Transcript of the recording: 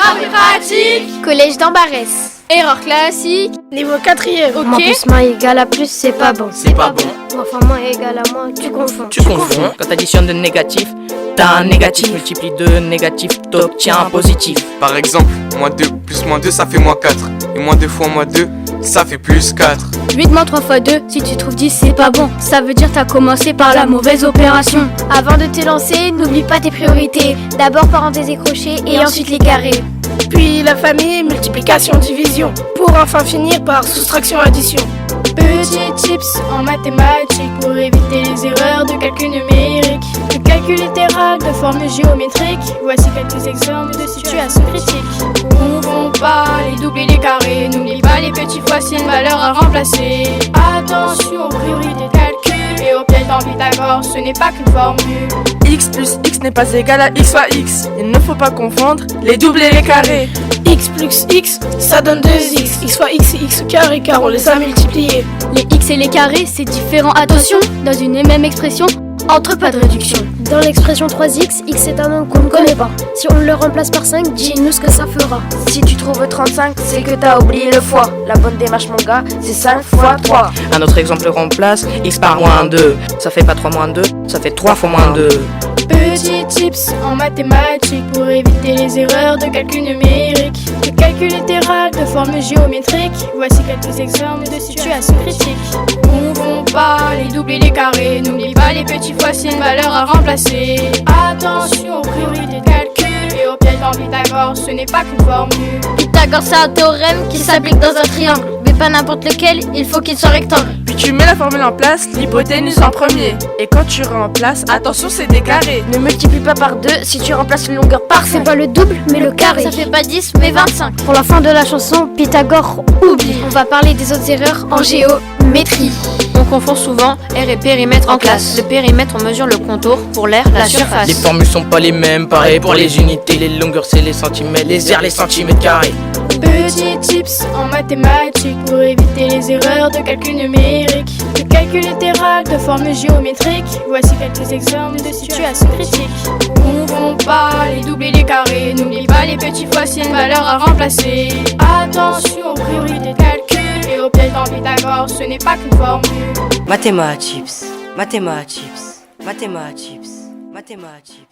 Travaux pratiques. Collège d'Ambarès. Erreur classique. Niveau 4e. Moins plus moins égal à plus, c'est pas bon. C'est pas bon. Enfin, moins égal à moins, tu confonds. Tu confonds. Quand t'additionnes de négatifs, t'as un négatif. Multiplie deux négatifs, t'obtiens un positif. Par exemple, moins 2 plus moins 2 ça fait moins 4. Et moins 2 fois moins 2 ça fait plus 4. 8 moins 3 fois 2, si tu trouves 10, c'est pas bon. Ça veut dire t'as commencé par la mauvaise opération. Avant de te lancer, n'oublie pas tes priorités. D'abord parenthèses et crochets et ensuite les carrés. Puis la famille, multiplication, division. Pour enfin finir par soustraction, addition. Petit tips en mathématiques pour éviter les erreurs de calcul numérique. Le calcul littéral de formes géométriques. Voici quelques exemples de situations critiques. Confond pas les doubles et les carrés. N'oublie pas les petits fois s'il y a une valeur à remplacer. Attention aux priorités de calcul et au piège dans Pythagore, ce n'est pas qu'une formule. X plus X n'est pas égal à X fois X. Il ne faut pas confondre les doubles et les carrés. X plus X, ça donne 2X. X fois X et X carré car on les a multipliés. Les X et les carrés, c'est différent. Attention, dans une et même expression, entre pas de réduction. Dans l'expression 3x, x est un nombre qu'on ne connaît pas. Si on le remplace par 5, dis-nous ce que ça fera. Si tu trouves 35, c'est que t'as oublié le fois. La bonne démarche mon gars, c'est 5 fois 3. Un autre exemple remplace X par moins 2. Ça fait pas 3 moins 2, ça fait 3 fois moins 2. Petit tips en mathématiques pour éviter les erreurs de calcul numérique. Le calcul littéral de formes géométriques. Voici quelques exemples de situations critiques. Confond pas les doubles et les carrés. N'oublie pas les petits fois s'il y a une valeur à remplacer. Attention aux priorités de calcul et au piège dans Pythagore, ce n'est pas qu'une formule. Pythagore, c'est un théorème qui s'applique dans un triangle. Mais pas n'importe lequel, il faut qu'il soit rectangle. Puis tu mets la formule en place, l'hypoténuse en premier. Et quand tu remplaces, attention c'est des carrés. Ne multiplie pas par 2 si tu remplaces une longueur par 5. C'est pas le double, mais le carré. Ça fait pas 10, mais 25. Pour la fin de la chanson, Pythagore oublie. On va parler des autres erreurs en géométrie. On confond souvent air et périmètre en classe. Le périmètre, on mesure le contour, pour l'air, la surface. Les formules sont pas les mêmes, pareil pour les unités. Les longueurs c'est les centimètres, les airs les centimètres carrés. Petit tips en mathématiques pour éviter les erreurs de calcul numérique. Le calcul littéral de formes géométriques. Voici quelques exemples de situations critiques. Confond pas les doubles et les carrés. N'oublie pas les petits fois s'il y a une valeur à remplacer. Attention aux priorités de calcul et au piège dans Pythagore, ce n'est pas qu'une formule. Mathématiques, mathématiques, mathématiques, mathématiques.